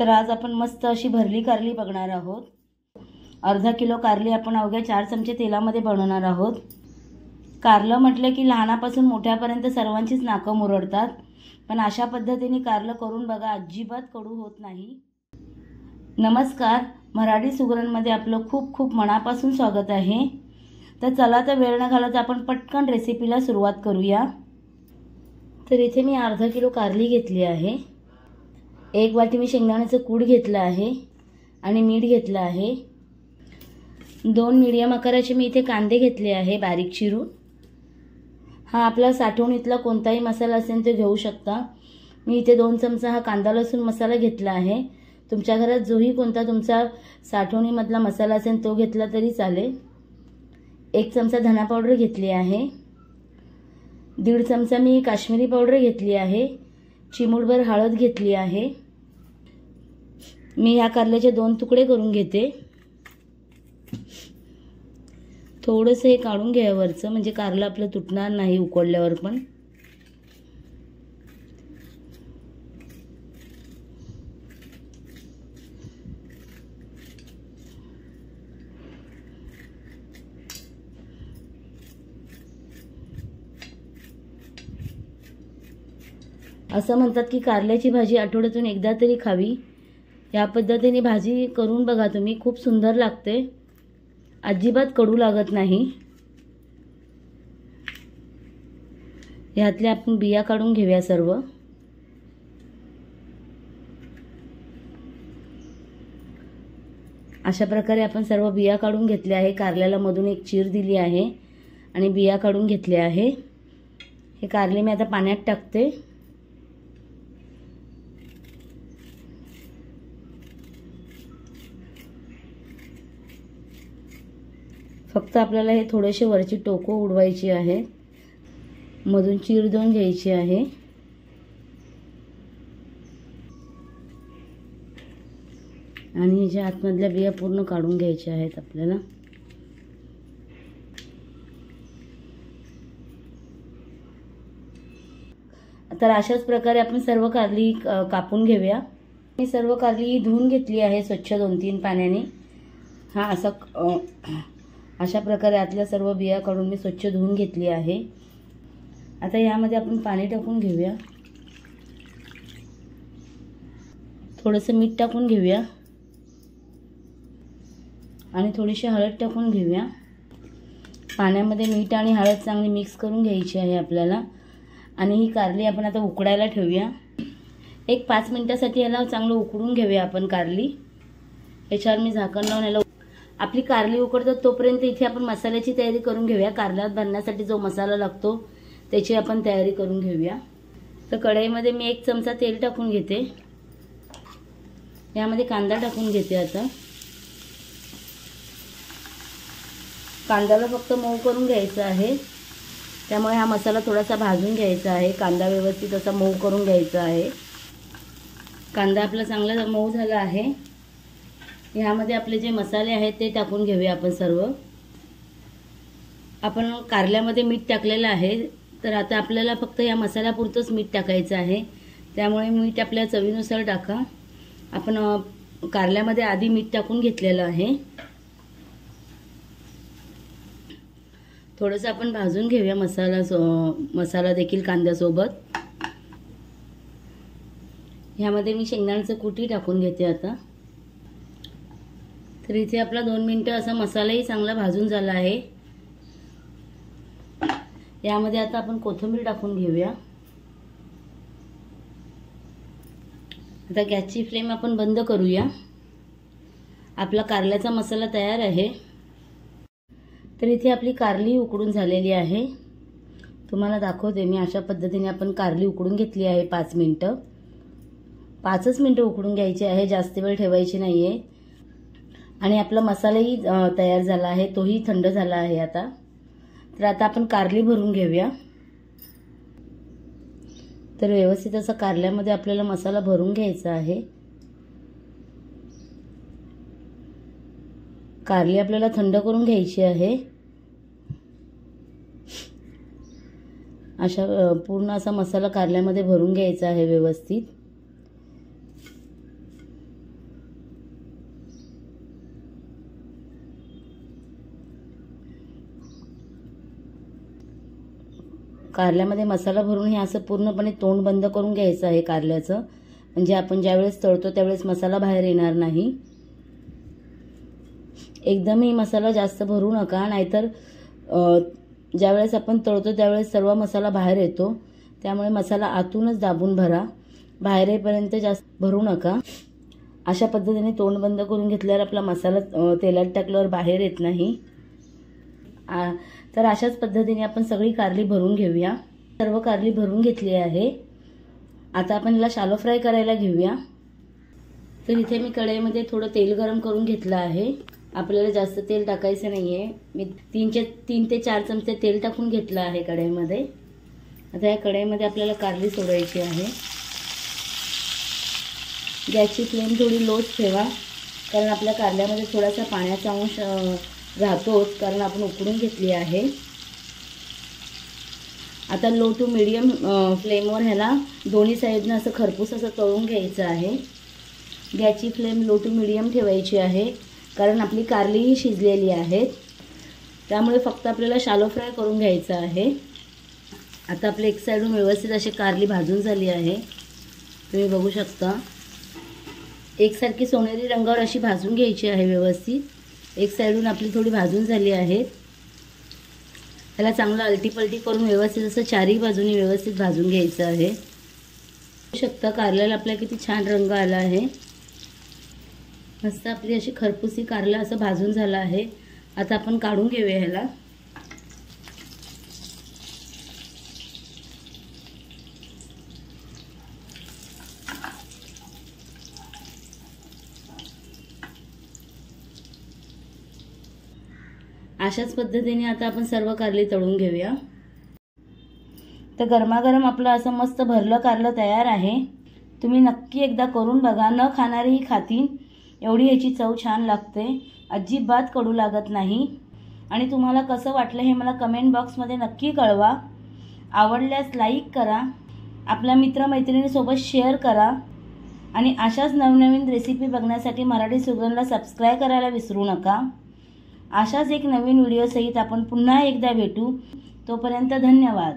तर आज आपण मस्त अशी भरली कारली बघणार आहोत। अर्धा किलो कारली आपण अवघ्या 4 चमचे तेलामध्ये बनवणार आहोत। कारलं म्हटलं की लहानापासून मोठ्यापर्यंत सर्वांचीच नाकं मुरडतात, पण अशा पद्धतीने कारलं करून बघा, अजिबात कडू होत नाही। नमस्कार, मराठी सुगरणमध्ये आपलं खूप खूप मनापासून स्वागत आहे। तर चला तर वेळ न घालवता आपण पटकन रेसिपीला सुरुवात करूया। तर इथे मी अर्धा किलो कारली घेतली आहे। 1 वाटी मी शेंगदाण्याचं कूट घेतलं आहे आणि मीठ घेतलं आहे। 2 मीडियम आकाराचे मी इथे कांदे घेतले आहे बारीक चिरून। हा आपला साठवणीतला कोणताही मसाला असेल तो घेऊ शकता। मी इथे 2 चमचा हा कांदा लसूण मसाला घेतला आहे। तुमच्या घरात जोही कोणता तुमचा साठवणीमधला मसाला असेल तो घेतला तरी चालेल। 1 चमचा धना पावडर घेतली आहे। 1.5 चमचा मी काश्मीरी पावडर घेतली आहे। चिमूटभर हळद घेतली आहे। मी या कारल्याचे 2 तुकडे करून घेते। थोडंसं हे काढून घ्या वरचं, म्हणजे कारलं आपलं तुटणार नाही उकडल्यावर पण। असं म्हणतात की कारल्याची भाजी आठवड्यातून एकदा तरी खावी। या पद्धतीने भाजी करून बघा तुम्ही, खूप सुंदर लागते, अजिबात कडू लागत नाही। यातल्या आपण बिया काढून घेऊया सर्व। अशा प्रकारे आपण सर्व बिया काढून घेतल्या आहे। कारल्याला मधून एक चीर दिली आहे आणि बिया काढून घेतल्या आहे। हे कारले मी आता पाण्यात टाकते। फक्त आपल्याला हे थोडेसे वरची टोकं उडवायची आहे, मधून चीर देऊन घ्यायची आहे। आणि ह्याच्या आतमधल्या बिया पूर्ण काढून घ्यायच्या आहेत आपल्याला। तर अशाच प्रकारे आपण सर्व कारली कापून घेऊया। मी सर्व कारली धुवून घेतली आहे स्वच्छ 2-3 पाण्याने। अशा प्रकारे आतल्या सर्व बिया काढून मी स्वच्छ धुवून घेतली आहे। आता यामध्ये आपण पाणी टाकून घेऊया, थोडंसं मीठ टाकून घेऊया आणि थोडीशी हळद टाकून घेऊया। पाण्यामध्ये मीठ आणि हळद चांगली मिक्स करून घ्यायची आहे आपल्याला। आणि ही कारली आपण आता उकडायला ठेवूया। 5 मिनिटासाठी याला चांगलं उकडून घेऊया आपण कारली। याच्यावर मी झाकण लावून याला आपली कारली उकडतात तोपर्यंत इथे आपण मसाल्याची तयारी करून घेऊया। कारल्यात भरण्यासाठी जो मसाला लागतो त्याची आपण तयारी करून घेऊया। तर कढईमध्ये मी 1 चमचा तेल टाकून घेते। यामध्ये कांदा टाकून घेते। आता कांद्याला फक्त मऊ करून घ्यायचा आहे, त्यामुळे हा मसाला थोडासा भाजून घ्यायचा आहे। कांदा व्यवस्थित असा मऊ करून घ्यायचा आहे। कांदा आपला चांगला मऊ झाला आहे। यामध्ये आपले जे मसाले आहेत ते टाकून घेऊया आपण सर्व। आपण कारल्यामध्ये मीठ टाकलेलं आहे, तर आता आपल्याला फक्त या मसाल्यापुरतंच मीठ टाकायचं आहे, त्यामुळे मीठ आपल्या चवीनुसार टाका। आपण कारल्यामध्ये आधी मीठ टाकून घेतलेलं आहे। थोडंसं आपण भाजून घेऊया मसाला देखील कांद्यासोबत। ह्यामध्ये मी शेंगदाण्याचं कूटही टाकून घेते आता। तर इथे आपला 2 मिनिटं असा मसालाही चांगला भाजून झाला आहे। यामध्ये आता आपण कोथिंबीर टाकून घेऊया। आता गॅसची फ्लेम आपण बंद करूया। आपला कारल्याचा मसाला तयार आहे। तर इथे आपली कारली उकडून झालेली आहे। तुम्हाला दाखवते मी। अशा पद्धतीने आपण कारली उकडून घेतली आहे 5 मिनिटं। 5च मिनिटं उकडून घ्यायची आहे, जास्त वेळ ठेवायची नाहीये। आणि आपला मसालाही तयार झाला आहे, तोही थंड झाला आहे आता। तर आता आपण कारली भरून घेऊया। तर व्यवस्थित असा कारल्यामध्ये आपल्याला मसाला भरून घ्यायचा आहे। कारली आपल्याला थंड करून घ्यायची आहे। अशा पूर्ण असा मसाला कारल्यामध्ये भरून घ्यायचा आहे व्यवस्थित। कारल्यामध्ये मसाला भरून हे असं पूर्णपणे तोंड बंद करून घ्यायचं आहे कारल्याचं, म्हणजे आपण ज्यावेळेस तळतो त्यावेळेस मसाला बाहेर येणार नाही. एकदमही मसाला जास्त भरू नका, नाहीतर ज्यावेळेस आपण तळतो त्यावेळेस सर्व मसाला बाहेर येतो. त्यामुळे मसाला आतूनच दाबून भरा, बाहेर येईपर्यंत जास्त भरू नका. अशा पद्धतीने तोंड बंद करून घेतल्यावर आपला मसाला तेलात टाकल्यावर बाहेर येत नाही. तर अशाच पद्धतीने आपण सगळी कारली भरून घेऊया. सर्व कारली भरून घेतली आहे. आता आपण याला शालो फ्राय करायला घेऊया. तर इथे मी कढईमध्ये थोडं तेल गरम करून घेतलं आहे. आपल्याला जास्त तेल टाकायचं नाही आहे. मी 3 ते 4 चमचे तेल टाकून घेतलं आहे कढईमध्ये. आता या कढईमध्ये आपल्याला कारली सोडायची आहे. गॅसची फ्लेम थोडी लोच ठेवा, कारण आपल्या कारल्यामध्ये थोडासा पाण्याचा अंश राहतोच, कारण आपण उकडून घेतली आहे. आता लो टू मीडियम फ्लेमवर ह्याला दोन्ही साईडनं असं खरपूस असं तळून घ्यायचं आहे. गॅसची फ्लेम लो टू मीडियम ठेवायची आहे, कारण आपली कारलीही शिजलेली आहेत. त्यामुळे फक्त आपल्याला शालो फ्राय करून घ्यायचं आहे. आता आपले एक साईडून व्यवस्थित अशी कारली भाजून झाली आहे. तुम्ही बघू शकता, एकसारखी सोनेरी रंगावर अशी भाजून घ्यायची आहे व्यवस्थित. एक साईडून आपली थोडी भाजून झाली आहे. त्याला चांगलं अलटीपलटी करून व्यवस्थित असं चारही बाजूनी व्यवस्थित भाजून घ्यायचं आहे. बघू शकता कारल्याला आपल्या किती छान रंग आला आहे. मस्त आपली अशी खरपूसी कारला असं भाजून झालं आहे. आता आपण काढून घेऊया ह्याला. अशाच पद्धतीने आता आपण सर्व कारली तळून घेऊया. तर गरमागरम आपलं असं मस्त भरलं कारलं तयार आहे. तुम्ही नक्की एकदा करून बघा. न खाणारेही खातील, एवढी याची चव छान लागते. अजिबात कडू लागत नाही. आणि तुम्हाला कसं वाटलं हे मला कमेंट बॉक्समध्ये नक्की कळवा. आवडल्यास लाईक करा, आपल्या मित्रमैत्रिणींसोबत शेअर करा. आणि अशाच नवनवीन रेसिपी बघण्यासाठी मराठी सुगरणला सबस्क्राईब करायला विसरू नका. अशाच एक नवीन व्हिडिओसहित आपण पुन्हा एकदा भेटू. तोपर्यंत धन्यवाद.